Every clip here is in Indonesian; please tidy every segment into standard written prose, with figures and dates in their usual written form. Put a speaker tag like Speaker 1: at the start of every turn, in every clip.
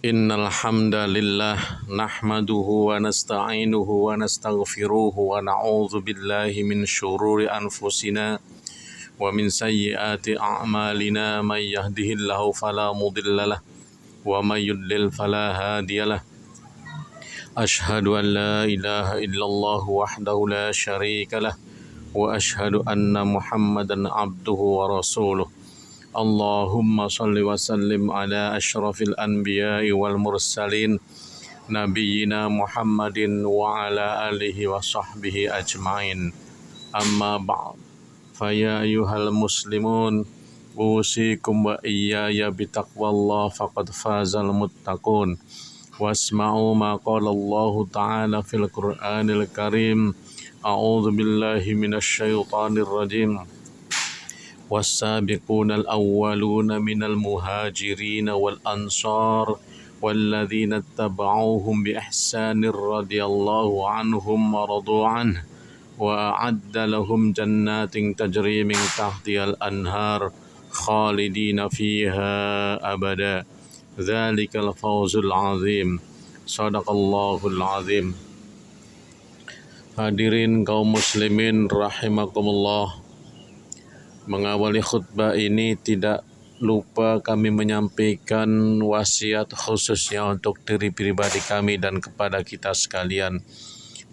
Speaker 1: Innal hamdalillah nahmaduhu wa nasta'inuhu wa nastaghfiruhu wa na'udzu billahi min syururi anfusina wa min sayyiati a'malina may yahdihillahu fala mudhillalah wa may yudlil fala hadiyalah. Ashhadu an la ilaha illallah wahdahu la syarikalah wa ashhadu anna Muhammadan abduhu wa rasuluh. Allahumma salli wa sallim ala ashrafil anbiya'i wal mursalin nabiyyina Muhammadin wa ala alihi wa sahbihi ajma'in. Amma ba'd. Faya ayyuhal muslimun usikum wa iyaya bitaqwallah faqad fazal muttaqun. Wasma'u ma qala Allah ta'ala fil Qur'anil Karim. A'udzu billahi minasy syaithanir rajim. والسابقون الأولون من المهاجرين والأنصار والذين اتبعوهم بإحسان رضي الله عنهم ورضوا عنه وأعد لهم جنات تجري من تحتها الأنهار خالدين فيها أبدا ذلك الفوز العظيم صدق الله العظيم. Hadirin kaum muslimin rahimakumullah, mengawali khutbah ini tidak lupa kami menyampaikan wasiat khususnya untuk diri pribadi kami dan kepada kita sekalian.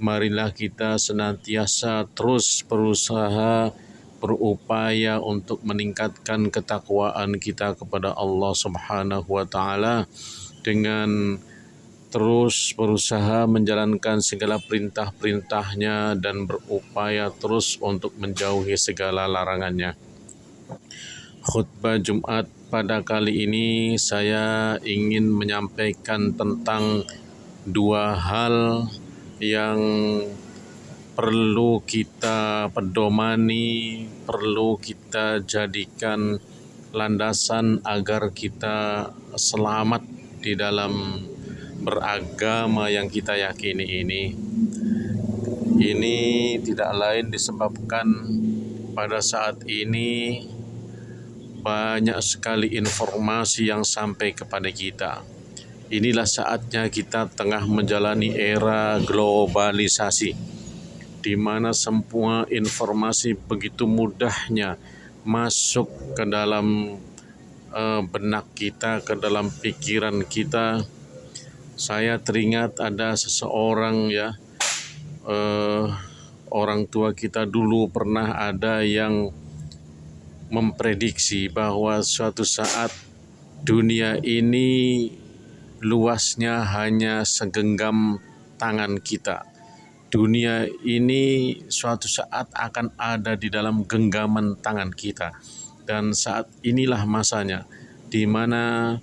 Speaker 1: Marilah kita senantiasa terus berusaha, berupaya untuk meningkatkan ketakwaan kita kepada Allah Subhanahu wa Ta'ala dengan terus berusaha menjalankan segala perintah-perintahnya dan berupaya terus untuk menjauhi segala larangannya. Khutbah Jumat pada kali ini saya ingin menyampaikan tentang dua hal yang perlu kita pedomani, perlu kita jadikan landasan agar kita selamat di dalam beragama yang kita yakini ini. Ini tidak lain disebabkan pada saat ini banyak sekali informasi yang sampai kepada kita. Inilah saatnya kita tengah menjalani era globalisasi, di mana semua informasi begitu mudahnya masuk ke dalam benak kita, ke dalam pikiran kita. Saya teringat ada seseorang orang tua kita dulu pernah ada yang memprediksi bahwa suatu saat dunia ini luasnya hanya segenggam tangan kita. Dunia ini suatu saat akan ada di dalam genggaman tangan kita. Dan saat inilah masanya di mana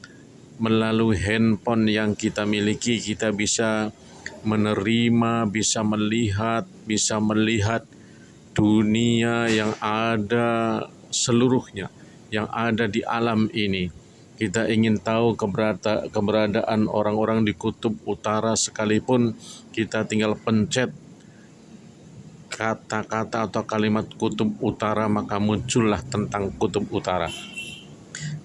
Speaker 1: melalui handphone yang kita miliki kita bisa menerima, bisa melihat dunia yang ada seluruhnya, yang ada di alam ini. Kita ingin tahu keberadaan orang-orang di kutub utara sekalipun, kita tinggal pencet kata-kata atau kalimat kutub utara maka muncullah tentang kutub utara.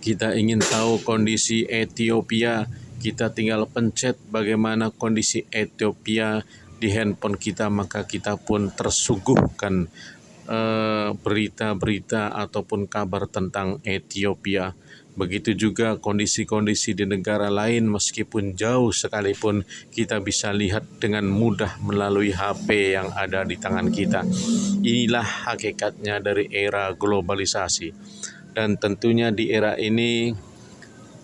Speaker 1: Kita ingin tahu kondisi Ethiopia, kita tinggal pencet bagaimana kondisi Ethiopia di handphone kita, maka kita pun tersuguhkan berita-berita ataupun kabar tentang Ethiopia. Begitu juga kondisi-kondisi di negara lain, meskipun jauh sekalipun kita bisa lihat dengan mudah melalui HP yang ada di tangan kita. Inilah hakikatnya dari era globalisasi. Dan tentunya di era ini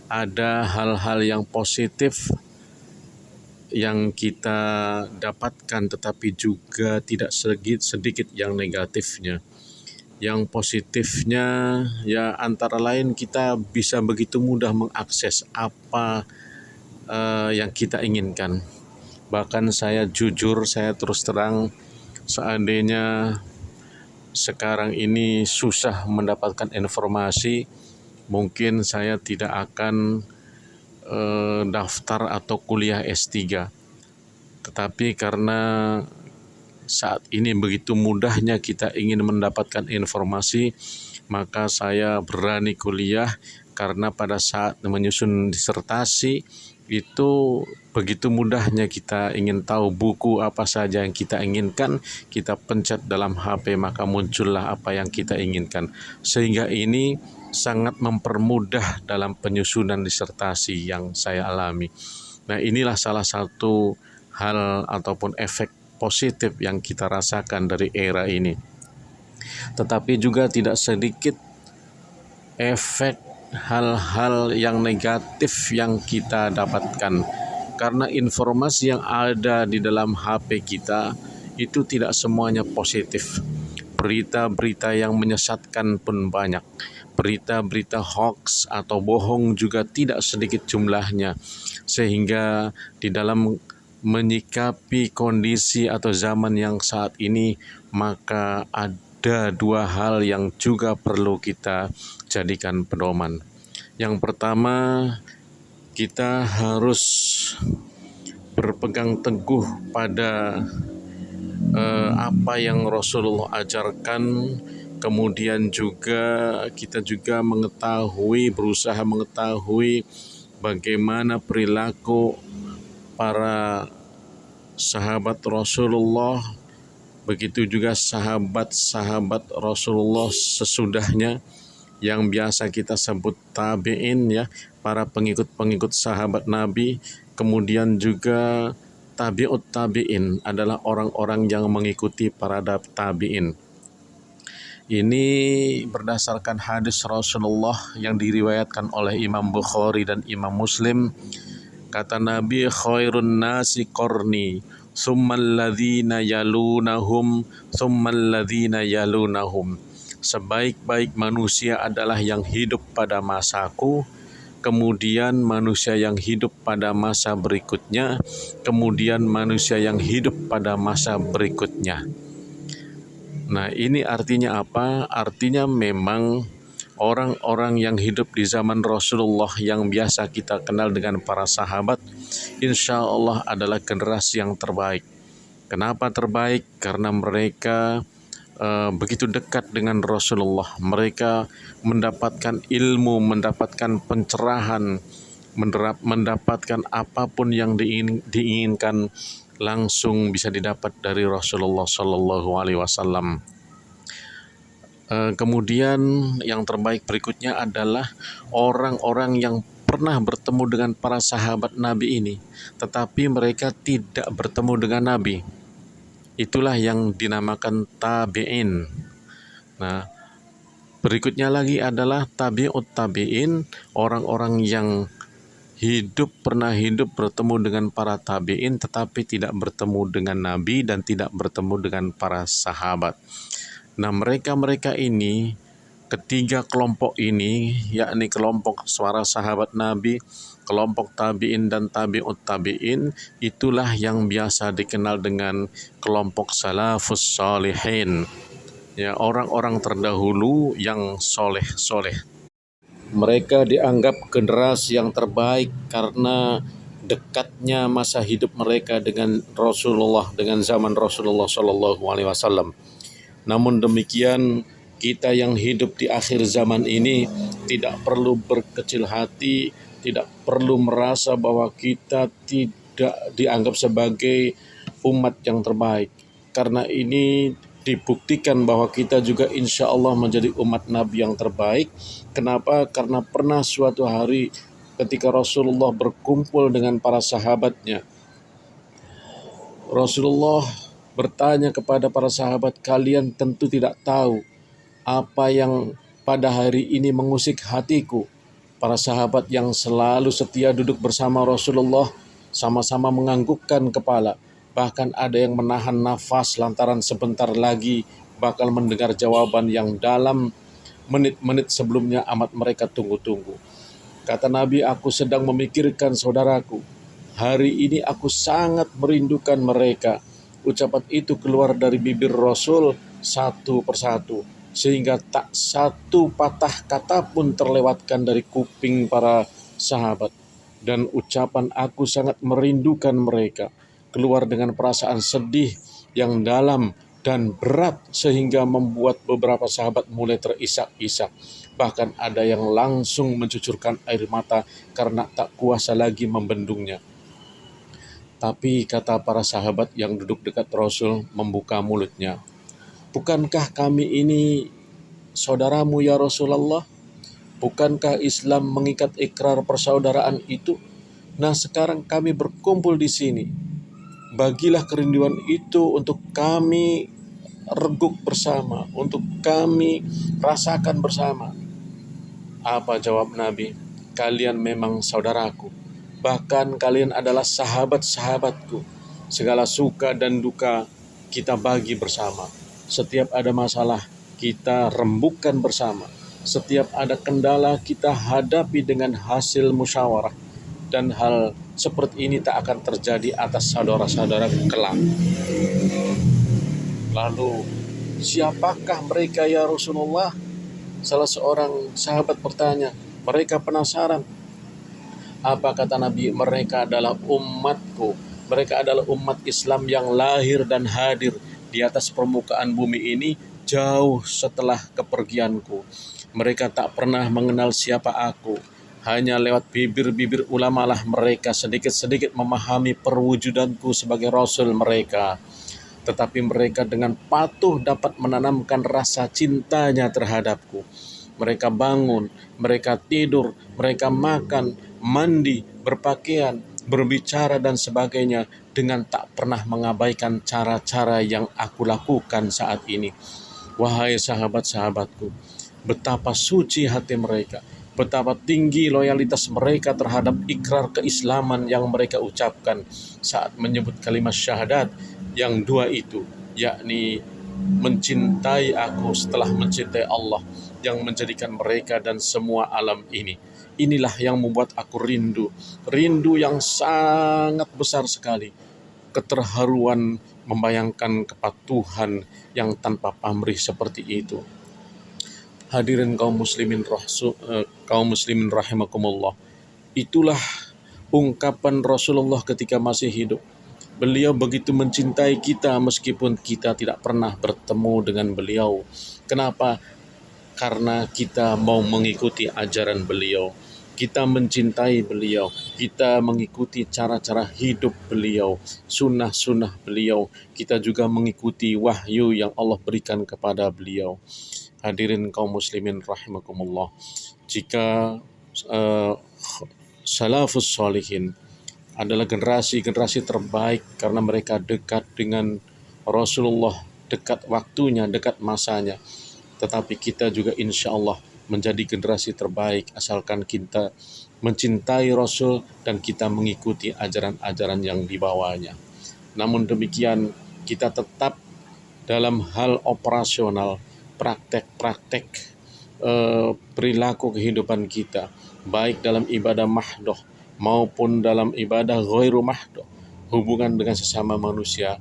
Speaker 1: ada hal-hal yang positif yang kita dapatkan, tetapi juga tidak sedikit yang negatifnya. Yang positifnya ya antara lain kita bisa begitu mudah mengakses apa yang kita inginkan. Bahkan saya jujur, saya terus terang, seandainya sekarang ini susah mendapatkan informasi, mungkin saya tidak akan daftar atau kuliah S3. Tetapi karena saat ini begitu mudahnya kita ingin mendapatkan informasi, maka saya berani kuliah karena pada saat menyusun disertasi itu begitu mudahnya kita ingin tahu buku apa saja yang kita inginkan, kita pencet dalam HP maka muncullah apa yang kita inginkan. Sehingga ini sangat mempermudah dalam penyusunan disertasi yang saya alami. Nah, inilah salah satu hal ataupun efek positif yang kita rasakan dari era ini. Tetapi juga tidak sedikit efek hal-hal yang negatif yang kita dapatkan, karena informasi yang ada di dalam HP kita itu tidak semuanya positif. Berita-berita yang menyesatkan pun banyak, berita-berita hoax atau bohong juga tidak sedikit jumlahnya, sehingga di dalam menyikapi kondisi atau zaman yang saat ini maka ada dua hal yang juga perlu kita jadikan pedoman. Yang pertama, kita harus berpegang teguh pada apa yang Rasulullah ajarkan. Kemudian juga kita juga berusaha mengetahui bagaimana perilaku para sahabat Rasulullah, begitu juga sahabat-sahabat Rasulullah sesudahnya, yang biasa kita sebut tabi'in ya, para pengikut-pengikut sahabat Nabi. Kemudian juga tabi'ut tabi'in adalah orang-orang yang mengikuti para tabi'in. Ini berdasarkan hadis Rasulullah yang diriwayatkan oleh Imam Bukhari dan Imam Muslim. Kata Nabi, khairun nasi qarni, summal ladzina yalunahum, summal ladzina yalunahum. Sebaik-baik manusia adalah yang hidup pada masaku, kemudian manusia yang hidup pada masa berikutnya, kemudian manusia yang hidup pada masa berikutnya. Nah, ini artinya apa? Artinya memang orang-orang yang hidup di zaman Rasulullah yang biasa kita kenal dengan para sahabat, insya Allah adalah generasi yang terbaik. Kenapa terbaik? Karena mereka begitu dekat dengan Rasulullah. Mereka mendapatkan ilmu, mendapatkan pencerahan, mendapatkan apapun yang diinginkan langsung bisa didapat dari Rasulullah Shallallahu Alaihi Wasallam. Kemudian yang terbaik berikutnya adalah orang-orang yang pernah bertemu dengan para sahabat Nabi ini, tetapi mereka tidak bertemu dengan Nabi. Itulah yang dinamakan tabi'in. Nah, berikutnya lagi adalah tabi'ut tabi'in, orang-orang yang pernah hidup bertemu dengan para tabi'in tetapi tidak bertemu dengan Nabi dan tidak bertemu dengan para sahabat. Nah, mereka ini, ketiga kelompok ini, yakni kelompok para sahabat Nabi, kelompok tabi'in dan tabi'ut tabi'in, itulah yang biasa dikenal dengan kelompok salafus sholihin, ya, orang-orang terdahulu yang soleh-soleh. Mereka dianggap generasi yang terbaik karena dekatnya masa hidup mereka dengan Rasulullah, dengan zaman Rasulullah Shallallahu Alaihi Wasallam. Namun demikian, kita yang hidup di akhir zaman ini tidak perlu berkecil hati, tidak perlu merasa bahwa kita tidak dianggap sebagai umat yang terbaik. Karena ini dibuktikan bahwa kita juga insya Allah menjadi umat Nabi yang terbaik. Kenapa? Karena pernah suatu hari ketika Rasulullah berkumpul dengan para sahabatnya, Rasulullah bertanya kepada para sahabat, kalian tentu tidak tahu apa yang pada hari ini mengusik hatiku. Para sahabat yang selalu setia duduk bersama Rasulullah sama-sama menganggukkan kepala. Bahkan ada yang menahan nafas lantaran sebentar lagi bakal mendengar jawaban yang dalam menit-menit sebelumnya amat mereka tunggu-tunggu. Kata Nabi, aku sedang memikirkan saudaraku. Hari ini aku sangat merindukan mereka. Ucapan itu keluar dari bibir Rasul satu persatu, sehingga tak satu patah kata pun terlewatkan dari kuping para sahabat. Dan ucapan aku sangat merindukan mereka keluar dengan perasaan sedih yang dalam dan berat, sehingga membuat beberapa sahabat mulai terisak-isak. bahkan ada yang langsung mencucurkan air mata karena tak kuasa lagi membendungnya. Tapi kata para sahabat yang duduk dekat Rasul membuka mulutnya, "Bukankah kami ini saudaramu ya Rasulullah? Bukankah Islam mengikat ikrar persaudaraan itu? Nah sekarang kami berkumpul di sini. Bagilah kerinduan itu untuk kami reguk bersama, untuk kami rasakan bersama." Apa jawab Nabi? "Kalian memang saudaraku. Bahkan kalian adalah sahabat-sahabatku. Segala suka dan duka kita bagi bersama. Setiap ada masalah kita rembukan bersama. Setiap ada kendala kita hadapi dengan hasil musyawarah. Dan hal seperti ini tak akan terjadi atas saudara-saudara kelak." Lalu, "Siapakah mereka ya Rasulullah?" Salah seorang sahabat bertanya. Mereka penasaran. Apa kata Nabi? "Mereka adalah umatku. Mereka adalah umat Islam yang lahir dan hadir di atas permukaan bumi ini jauh setelah kepergianku. Mereka tak pernah mengenal siapa aku. Hanya lewat bibir-bibir ulama lah mereka sedikit-sedikit memahami perwujudanku sebagai Rasul mereka. Tetapi mereka dengan patuh dapat menanamkan rasa cintanya terhadapku. Mereka bangun, mereka tidur, mereka makan, mandi, berpakaian, berbicara dan sebagainya dengan tak pernah mengabaikan cara-cara yang aku lakukan saat ini. Wahai sahabat-sahabatku, betapa suci hati mereka, betapa tinggi loyalitas mereka terhadap ikrar keislaman yang mereka ucapkan saat menyebut kalimat syahadat yang dua itu, yakni mencintai aku setelah mencintai Allah yang menjadikan mereka dan semua alam ini. Inilah yang membuat aku rindu yang sangat besar sekali, keterharuan membayangkan kepatuhan yang tanpa pamrih seperti itu." Hadirin kaum muslimin rahimakumullah, itulah ungkapan Rasulullah ketika masih hidup. Beliau begitu mencintai kita meskipun kita tidak pernah bertemu dengan beliau. Kenapa? Karena kita mau mengikuti ajaran beliau. Kita mencintai beliau. Kita mengikuti cara-cara hidup beliau, sunnah-sunnah beliau. Kita juga mengikuti wahyu yang Allah berikan kepada beliau. Hadirin kaum muslimin rahimakumullah, jika salafus sholihin adalah generasi-generasi terbaik karena mereka dekat dengan Rasulullah, dekat waktunya, dekat masanya. Tetapi kita juga insya Allah menjadi generasi terbaik asalkan kita mencintai Rasul dan kita mengikuti ajaran-ajaran yang dibawanya. Namun demikian, kita tetap dalam hal operasional, praktek-praktek perilaku kehidupan kita, baik dalam ibadah mahdoh maupun dalam ibadah ghairu mahdoh, hubungan dengan sesama manusia,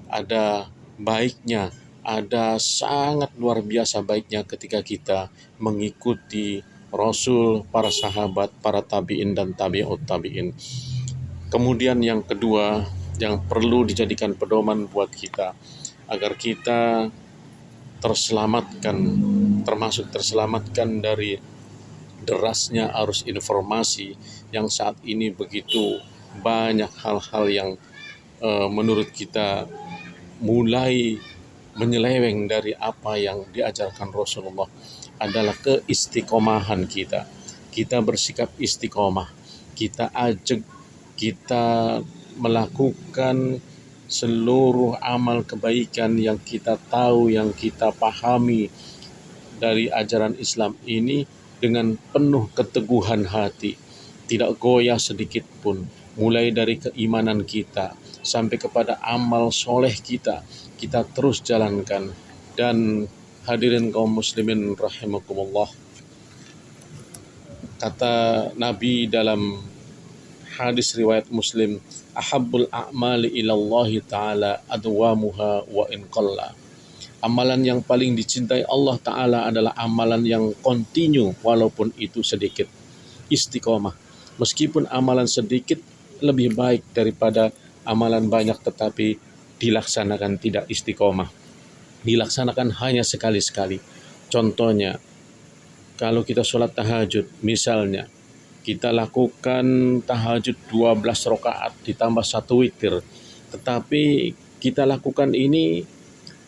Speaker 1: ada baiknya, ada sangat luar biasa baiknya ketika kita mengikuti Rasul, para sahabat, para tabi'in dan tabi'ut tabi'in. Kemudian yang kedua yang perlu dijadikan pedoman buat kita agar kita terselamatkan, termasuk terselamatkan dari derasnya arus informasi yang saat ini begitu banyak hal-hal yang menurut kita mulai menyeleweng dari apa yang diajarkan Rasulullah, adalah keistiqomahan kita. Kita bersikap istiqomah, kita ajak, kita melakukan seluruh amal kebaikan yang kita tahu, yang kita pahami dari ajaran Islam ini dengan penuh keteguhan hati, tidak goyah sedikit pun, mulai dari keimanan kita sampai kepada amal soleh kita terus jalankan. Dan hadirin kaum muslimin rahimakumullah, kata Nabi dalam hadis riwayat Muslim, "Ahabbul a'mali ilallahi ta'ala adwamuha wa in qalla." Amalan yang paling dicintai Allah Ta'ala adalah amalan yang kontinu walaupun itu sedikit. Istiqomah. Meskipun amalan sedikit lebih baik daripada amalan banyak tetapi dilaksanakan tidak istiqomah. Dilaksanakan hanya sekali-sekali. Contohnya, kalau kita sholat tahajud, misalnya kita lakukan tahajud 12 rakaat ditambah 1 witir, tetapi kita lakukan ini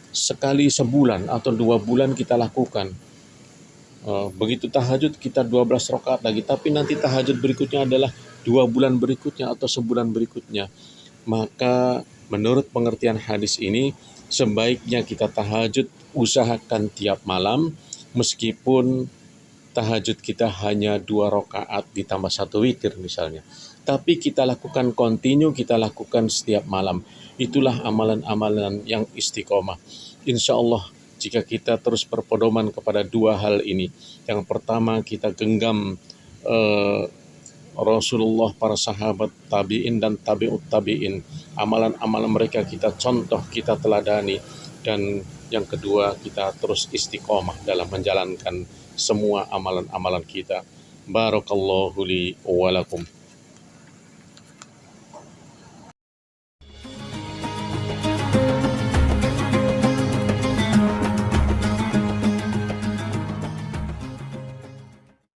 Speaker 1: sekali sebulan atau 2 bulan kita lakukan. Begitu tahajud kita 12 rakaat lagi, tapi nanti tahajud berikutnya adalah 2 bulan berikutnya atau sebulan berikutnya. Maka menurut pengertian hadis ini, sebaiknya kita tahajud usahakan tiap malam, meskipun tahajud kita hanya 2 rakaat ditambah 1 witir misalnya. Tapi kita lakukan kontinu, kita lakukan setiap malam. Itulah amalan-amalan yang istiqomah. Insya Allah jika kita terus berpedoman kepada 2 hal ini. Yang pertama, kita genggam Rasulullah, para sahabat, tabi'in dan tabi'ut tabi'in. Amalan-amalan mereka kita contoh, kita teladani. Dan yang kedua, kita terus istiqomah dalam menjalankan semua amalan-amalan kita. Barakallahu li wa lakum.